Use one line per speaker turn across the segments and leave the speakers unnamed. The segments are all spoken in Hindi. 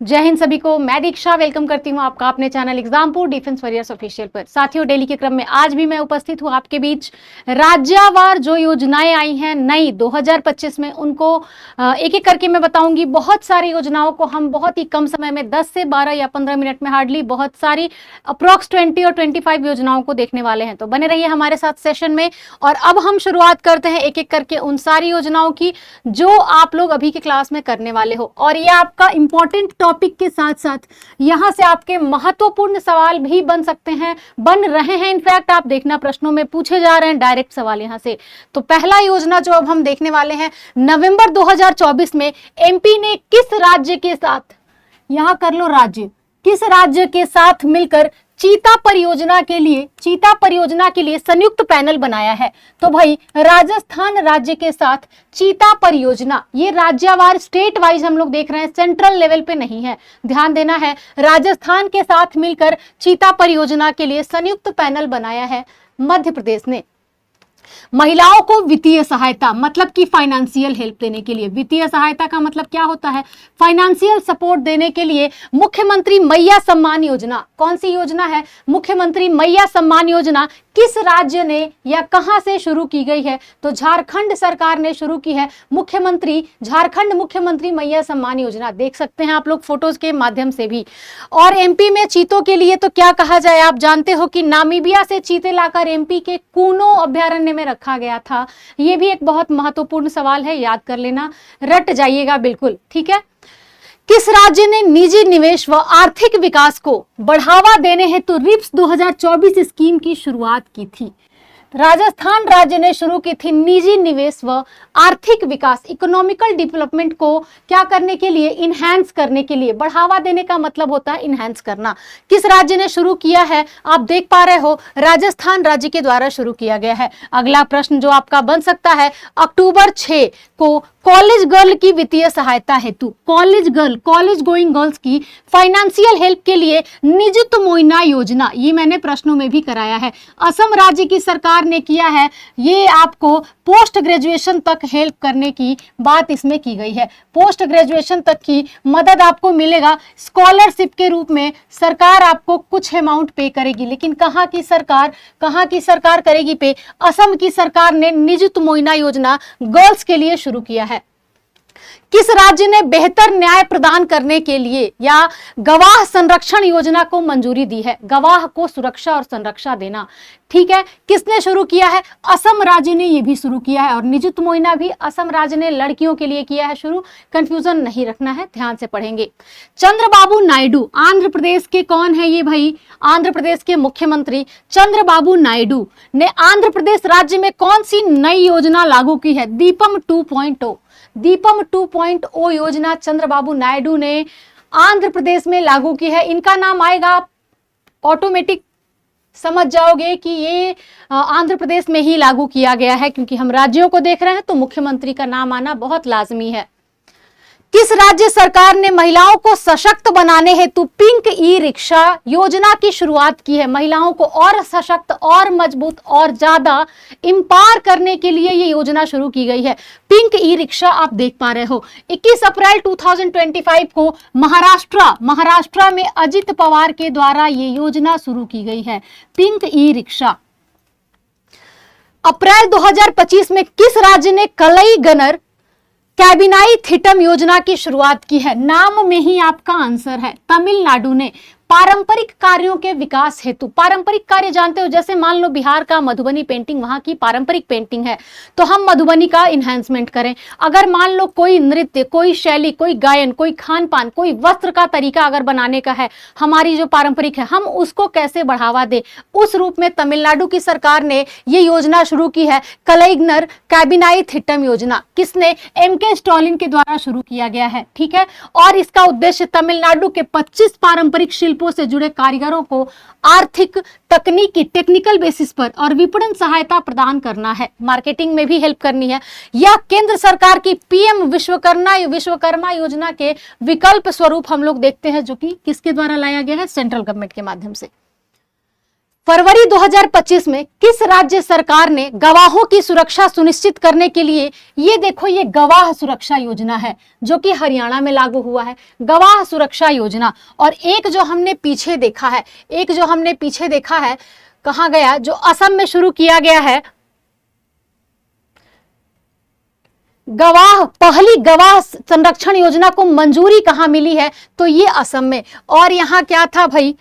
जय हिंद सभी को। मैं दीक्षा वेलकम करती हूं आपका अपने channel Exampur defence warriors official पर। साथियों, डेली के क्रम में आज भी मैं उपस्थित हूं आपके बीच। राज्यवार जो योजनाएं आई हैं नई 2025 में, उनको एक एक करके मैं बताऊंगी। बहुत सारी योजनाओं को हम बहुत ही कम समय में 10 से 12 या 15 मिनट में हार्डली बहुत सारी अप्रॉक्स 20 और 25 योजनाओं को देखने वाले हैं। तो बने रहिए हमारे साथ सेशन में। और अब हम शुरुआत करते हैं एक एक करके उन सारी योजनाओं की जो आप लोग अभी के क्लास में करने वाले हो। और ये आपका इंपॉर्टेंट टॉपिक के साथ साथ यहां से आपके महत्वपूर्ण सवाल भी बन सकते हैं, बन रहे हैं। इनफैक्ट आप देखना, प्रश्नों में पूछे जा रहे हैं डायरेक्ट सवाल यहां से। तो पहला योजना जो अब हम देखने वाले हैं, नवंबर 2024 में एमपी ने किस राज्य के साथ, यहां कर लो राज्य, किस राज्य के साथ मिलकर चीता परियोजना के लिए संयुक्त पैनल बनाया है? तो भाई राजस्थान राज्य के साथ चीता परियोजना, ये राज्यवार स्टेट वाइज हम लोग देख रहे हैं, सेंट्रल लेवल पे नहीं है, ध्यान देना है। राजस्थान के साथ मिलकर चीता परियोजना के लिए संयुक्त पैनल बनाया है मध्य प्रदेश ने। महिलाओं को वित्तीय सहायता, मतलब कि फाइनेंशियल हेल्प देने के लिए, वित्तीय सहायता का मतलब क्या होता है? फाइनेंशियल सपोर्ट देने के लिए मुख्यमंत्री मैया सम्मान योजना, कौन सी योजना है? मुख्यमंत्री मैया सम्मान योजना किस राज्य ने या कहां से शुरू की गई है? तो झारखंड सरकार ने शुरू की है झारखंड मुख्यमंत्री मैया सम्मान योजना। देख सकते हैं आप लोग फोटोज के माध्यम से भी। और एमपी में चीतों के लिए तो क्या कहा जाए, आप जानते हो कि नामीबिया से चीते लाकर एमपी के कूनो अभ्यारण्य में रखा गया था। यह भी एक बहुत महत्वपूर्ण सवाल है, याद कर लेना, रट जाइएगा बिल्कुल, ठीक है। किस राज्य ने निजी निवेश व आर्थिक विकास को बढ़ावा देने हेतु रिप्स 2024 स्कीम की शुरुआत की थी? राजस्थान राज्य ने शुरू की थी निजी निवेश व आर्थिक विकास, इकोनॉमिकल डेवलपमेंट को क्या करने के लिए? इनहैंस करने के लिए। बढ़ावा देने का मतलब होता है इनहैंस करना। किस राज्य ने शुरू किया है? आप देख पा रहे हो, राजस्थान राज्य के द्वारा शुरू किया गया है। अगला प्रश्न जो आपका बन सकता है, अक्टूबर 6 को कॉलेज गर्ल की वित्तीय सहायता हेतु, कॉलेज गोइंग गर्ल्स की फाइनेंशियल हेल्प के लिए निजुत मोइना योजना, ये मैंने प्रश्नों में भी कराया है, असम राज्य की सरकार ने किया है। ये आपको पोस्ट ग्रेजुएशन तक हेल्प करने की बात इसमें की गई है। पोस्ट ग्रेजुएशन तक की मदद आपको मिलेगा स्कॉलरशिप के रूप में। सरकार आपको कुछ अमाउंट पे करेगी, लेकिन कहाँ की सरकार करेगी पे? असम की सरकार ने निजुत मोइना योजना गर्ल्स के लिए शुरू किया है। किस राज्य ने बेहतर न्याय प्रदान करने के लिए या गवाह संरक्षण योजना को मंजूरी दी है? गवाह को सुरक्षा और संरक्षा देना, ठीक है, किसने शुरू किया है? असम राज्य ने ये भी शुरू किया है। और निजुत मोइना भी असम राज्य ने लड़कियों के लिए किया है शुरू। कंफ्यूजन नहीं रखना है, ध्यान से पढ़ेंगे। चंद्रबाबू नायडू आंध्र प्रदेश के कौन है? ये भाई आंध्र प्रदेश के मुख्यमंत्री चंद्रबाबू नायडू ने आंध्र प्रदेश राज्य में कौन सी नई योजना लागू की है? दीपम 2.0 योजना चंद्रबाबू नायडू ने आंध्र प्रदेश में लागू की है। इनका नाम आएगा, आप ऑटोमेटिक समझ जाओगे कि ये आंध्र प्रदेश में ही लागू किया गया है, क्योंकि हम राज्यों को देख रहे हैं तो मुख्यमंत्री का नाम आना बहुत लाजमी है। किस राज्य सरकार ने महिलाओं को सशक्त बनाने हेतु पिंक ई रिक्शा योजना की शुरुआत की है? महिलाओं को और सशक्त और मजबूत और ज्यादा एम्पावर करने के लिए ये योजना शुरू की गई है। पिंक ई रिक्शा आप देख पा रहे हो। 21 अप्रैल 2025 को महाराष्ट्र में अजित पवार के द्वारा ये योजना शुरू की गई है, पिंक ई रिक्शा। अप्रैल 2025 में किस राज्य ने कलई गनर कैबिनाई थिटम योजना की शुरुआत की है? नाम में ही आपका आंसर है, तमिलनाडु ने। पारंपरिक कार्यों के विकास हेतु, पारंपरिक कार्य जानते हो, जैसे मान लो बिहार का मधुबनी पेंटिंग वहां की पारंपरिक पेंटिंग है, तो हम मधुबनी का इन्हेंसमेंट करें। अगर मान लो कोई नृत्य, कोई शैली, कोई गायन, कोई खान पान, कोई वस्त्र का तरीका अगर बनाने का है, हमारी जो पारंपरिक है, हम उसको कैसे बढ़ावा दें, उस रूप में तमिलनाडु की सरकार ने ये योजना शुरू की है, कलईगनर कैबिनाई थिट्टम योजना। किसने? एमके स्टालिन के द्वारा शुरू किया गया है, ठीक है। और इसका उद्देश्य तमिलनाडु के 25 पारंपरिक शिल्पों से जुड़े कारीगरों को आर्थिक, तकनीकी, टेक्निकल बेसिस पर और विपणन सहायता प्रदान करना है। मार्केटिंग में भी हेल्प करनी है। यह केंद्र सरकार की पीएम विश्वकर्मा योजना के विकल्प स्वरूप हम लोग देखते हैं, जो कि किसके द्वारा लाया गया है? सेंट्रल गवर्नमेंट के माध्यम से। फरवरी 2025 में किस राज्य सरकार ने गवाहों की सुरक्षा सुनिश्चित करने के लिए, ये देखो ये गवाह सुरक्षा योजना है जो कि हरियाणा में लागू हुआ है, गवाह सुरक्षा योजना। और एक जो हमने पीछे देखा है, कहां गया, जो असम में शुरू किया गया है, पहली गवाह संरक्षण योजना को मंजूरी कहां मिली है, तो ये असम में। और यहां क्या था भाई,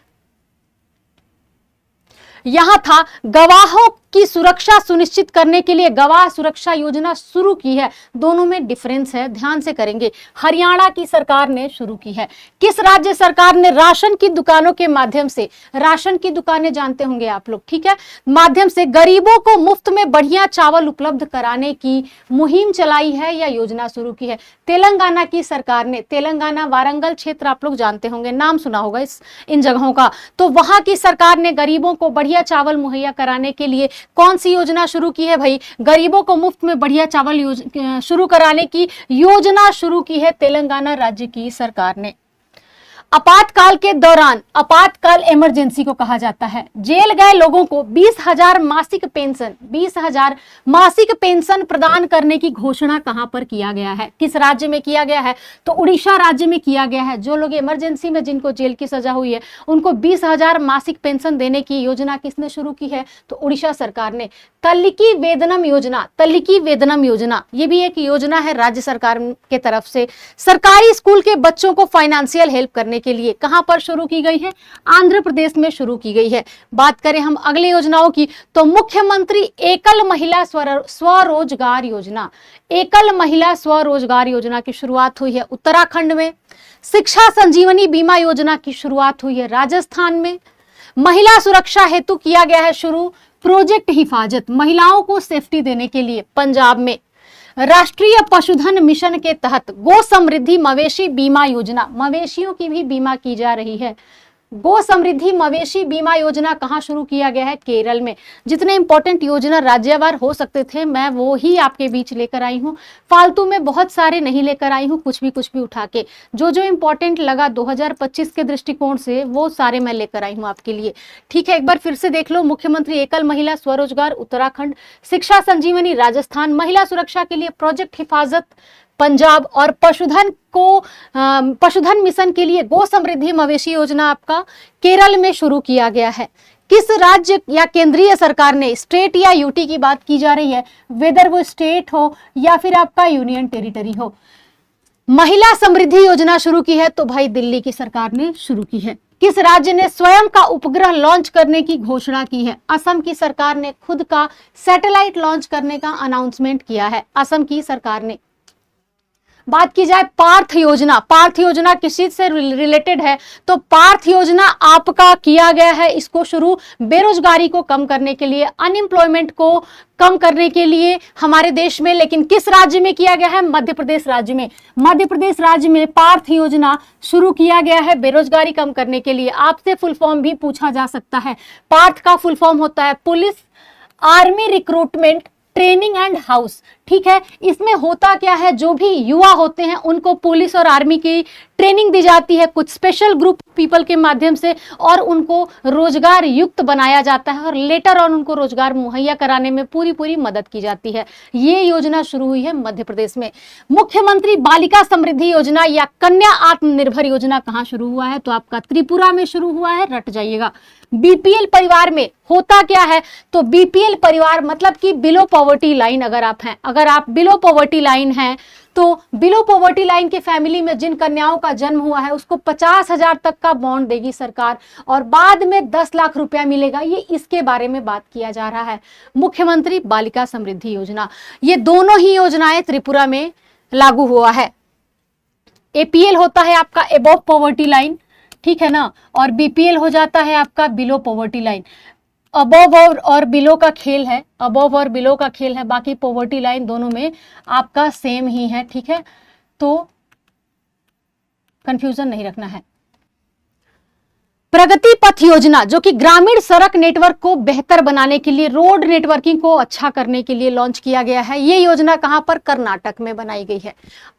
यहां था गवाहों की सुरक्षा सुनिश्चित करने के लिए गवाह सुरक्षा योजना शुरू की है। दोनों में डिफरेंस है, ध्यान से करेंगे। हरियाणा की सरकार ने शुरू की है। किस राज्य सरकार ने राशन की दुकानों के माध्यम से, राशन की दुकानें जानते होंगे आप लोग, ठीक है, माध्यम से गरीबों को मुफ्त में बढ़िया चावल उपलब्ध कराने की मुहिम चलाई है या योजना शुरू की है? तेलंगाना की सरकार ने, तेलंगाना वारंगल क्षेत्र आप लोग जानते होंगे, नाम सुना होगा इन जगहों का, तो वहां की सरकार ने गरीबों को बढ़िया चावल मुहैया कराने के लिए कौन सी योजना शुरू की है भाई? गरीबों को मुफ्त में बढ़िया चावल शुरू कराने की योजना शुरू की है तेलंगाना राज्य की सरकार ने। आपातकाल के दौरान, आपातकाल इमरजेंसी को कहा जाता है, जेल गए लोगों को 20,000 मासिक पेंशन, 20,000 मासिक पेंशन प्रदान करने की घोषणा कहां पर किया गया है? किस राज्य में किया गया है? तो उड़ीसा राज्य में किया गया है। जो लोग इमरजेंसी में, जिनको जेल की सजा हुई है, उनको 20,000 मासिक पेंशन देने की योजना किसने शुरू की है? तो उड़ीसा सरकार ने। तल्लिकी वेतनम योजना, तल्लिकी वेतनम योजना, ये भी एक योजना है राज्य सरकार के तरफ से। सरकारी स्कूल के बच्चों को फाइनेंशियल हेल्प करने के लिए कहां पर शुरू की गई है? आंध्र प्रदेश में शुरू की गई है। बात करें हम अगली योजनाओं की, तो मुख्यमंत्री एकल महिला स्वरोजगार योजना, एकल महिला स्वरोजगार योजना की शुरुआत हुई है उत्तराखंड में। शिक्षा संजीवनी बीमा योजना की शुरुआत हुई है राजस्थान में। महिला सुरक्षा हेतु किया गया है शुरू प्रोजेक्ट हिफाजत, महिलाओं को सेफ्टी देने के लिए, पंजाब में। राष्ट्रीय पशुधन मिशन के तहत गो समृद्धि मवेशी बीमा योजना, मवेशियों की भी बीमा की जा रही है। गो समृद्धि मवेशी बीमा योजना कहां शुरू किया गया है? केरल में। जितने इंपॉर्टेंट योजना राज्यवार हो सकते थे मैं वो ही आपके बीच लेकर आई हूं, फालतू में बहुत सारे नहीं लेकर आई हूं, कुछ भी उठा के जो जो इंपॉर्टेंट लगा 2025 के दृष्टिकोण से वो सारे मैं लेकर आई हूं आपके लिए, ठीक है। एक बार फिर से देख लो, मुख्यमंत्री एकल महिला स्वरोजगार उत्तराखंड, शिक्षा संजीवनी राजस्थान, महिला सुरक्षा के लिए प्रोजेक्ट हिफाजत पंजाब, और पशुधन मिशन के लिए गो समृद्धि मवेशी योजना आपका केरल में शुरू किया गया है। किस राज्य या केंद्रीय सरकार ने, स्टेट या यूटी की बात की जा रही है, वेदर वो स्टेट हो या फिर आपका यूनियन टेरिटरी हो, महिला समृद्धि योजना शुरू की है? तो भाई दिल्ली की सरकार ने शुरू की है। किस राज्य ने स्वयं का उपग्रह लॉन्च करने की घोषणा की है? असम की सरकार ने खुद का सैटेलाइट लॉन्च करने का अनाउंसमेंट किया है, असम की सरकार ने। बात की जाए पार्थ योजना, पार्थ योजना किस चीज से रिलेटेड है? तो पार्थ योजना आपका किया गया है इसको शुरू बेरोजगारी को कम करने के लिए, अनएम्प्लॉयमेंट को कम करने के लिए हमारे देश में। लेकिन किस राज्य में किया गया है? मध्य प्रदेश राज्य में। मध्य प्रदेश राज्य में पार्थ योजना शुरू किया गया है बेरोजगारी कम करने के लिए। आपसे फुल फॉर्म भी पूछा जा सकता है। पार्थ का फुल फॉर्म होता है police army recruitment training and house, ठीक है। इसमें होता क्या है, जो भी युवा होते हैं उनको पुलिस और आर्मी की ट्रेनिंग दी जाती है कुछ स्पेशल ग्रुप पीपल के माध्यम से, और उनको रोजगार युक्त बनाया जाता है और लेटर ऑन उनको रोजगार मुहैया कराने में पूरी मदद की जाती है। ये योजना शुरू हुई है मध्य प्रदेश में। मुख्यमंत्री बालिका समृद्धि योजना या कन्या आत्मनिर्भर योजना कहां शुरू हुआ है? तो आपका त्रिपुरा में शुरू हुआ है, रट जाइएगा। बीपीएल परिवार में होता क्या है? तो बीपीएल परिवार मतलब कि बिलो पॉवर्टी लाइन अगर आप हैं, अगर आप बिलो पॉवर्टी लाइन हैं, तो बिलो पॉवर्टी लाइन के फैमिली में जिन कन्याओं का जन्म हुआ है उसको 50,000 तक का बॉन्ड देगी सरकार, और बाद में 10 लाख रुपया मिलेगा। ये इसके बारे में बात किया जा रहा है, मुख्यमंत्री बालिका समृद्धि योजना। ये दोनों ही योजनाएं त्रिपुरा में लागू हुआ है। एपीएल होता है आपका एबोव पॉवर्टी लाइन, ठीक है ना, और बीपीएल हो जाता है आपका बिलो पॉवर्टी लाइन। अबोव और बिलो का खेल है, अबोव और बिलो का खेल है, बाकी पॉवर्टी लाइन दोनों में आपका सेम ही है, ठीक है, तो कंफ्यूजन नहीं रखना है। प्रगति पथ योजना जो कि ग्रामीण सड़क नेटवर्क को बेहतर बनाने के लिए, रोड नेटवर्किंग को अच्छा करने के लिए लॉन्च किया गया है। ये योजना कहां पर? कर्नाटक में बनाई गई है।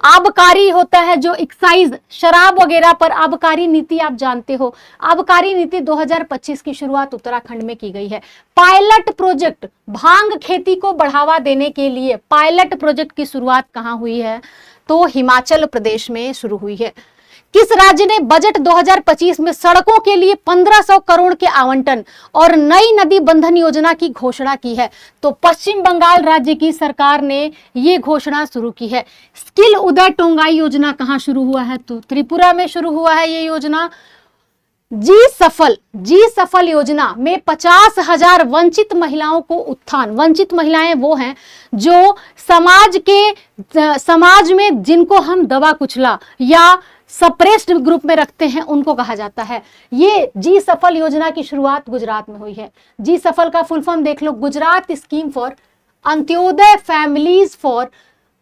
आबकारी होता है जो एक्साइज, शराब वगैरह पर आबकारी नीति आप जानते हो, आबकारी नीति 2025 की शुरुआत उत्तराखंड में की गई है। पायलट प्रोजेक्ट, भांग खेती को बढ़ावा देने के लिए पायलट प्रोजेक्ट की शुरुआत कहां हुई है? तो हिमाचल प्रदेश में शुरू हुई है। किस राज्य ने बजट 2025 में सड़कों के लिए 1500 करोड़ के आवंटन और नई नदी बंधन योजना की घोषणा की है? तो पश्चिम बंगाल राज्य की सरकार ने ये घोषणा शुरू की है। स्किल उदय टोंगाई योजना कहां शुरू हुआ है? तो त्रिपुरा में शुरू हुआ है ये योजना। जी सफल योजना में 50,000 वंचित महिलाओं को उत्थान। वंचित महिलाएं वो हैं जो समाज में जिनको हम दबा कुचला या सप्रेस्ड ग्रुप में रखते हैं, उनको कहा जाता है। ये जी सफल योजना की शुरुआत गुजरात में हुई है। जी सफल का फुल फॉर्म देख लो, Gujarat scheme for Antyodaya families for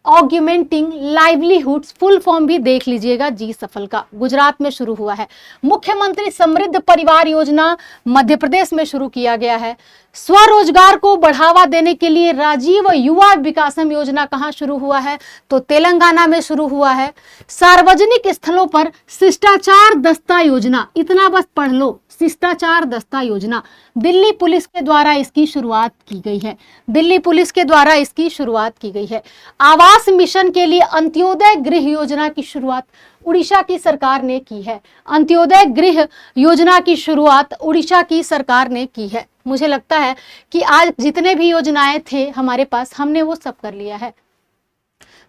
augmenting livelihoods, full form भी देख लीजिएगा। जी सफल का गुजरात में शुरू हुआ है। मुख्यमंत्री समृद्ध परिवार योजना मध्य प्रदेश में शुरू किया गया है। स्वरोजगार को बढ़ावा देने के लिए राजीव युवा विकासम योजना कहां शुरू हुआ है? तो तेलंगाना में शुरू हुआ है। सार्वजनिक स्थलों पर शिष्टाचार दस्ता योजना, इतना बस पढ़ लो, शिष्टाचार दस्ता योजना दिल्ली पुलिस के द्वारा इसकी शुरुआत की गई है। दिल्ली पुलिस के द्वारा इसकी शुरुआत की गई है। आवास मिशन के लिए अंत्योदय गृह योजना की शुरुआत उड़ीसा की सरकार ने की है। अंत्योदय गृह योजना की शुरुआत उड़ीसा की सरकार ने की है। मुझे लगता है कि आज जितने भी योजनाएं थे हमारे पास, हमने वो सब कर लिया है।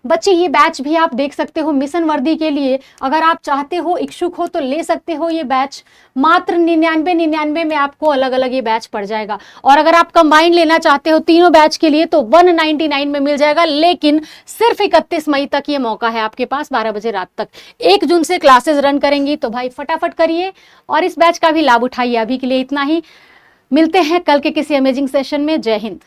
बच्चे ये बैच भी आप देख सकते हो मिशन वर्दी के लिए, अगर आप चाहते हो, इच्छुक हो तो ले सकते हो ये बैच। मात्र 99 में आपको अलग अलग ये बैच पड़ जाएगा। और अगर आप कंबाइंड लेना चाहते हो तीनों बैच के लिए तो 199 में मिल जाएगा। लेकिन सिर्फ 31 मई तक ये मौका है आपके पास, 12 बजे रात तक। 1 जून से क्लासेस रन करेंगी, तो भाई फटाफट करिए और इस बैच का भी लाभ उठाइए। अभी के लिए इतना ही, मिलते हैं कल के किसी अमेजिंग सेशन में। जय हिंद।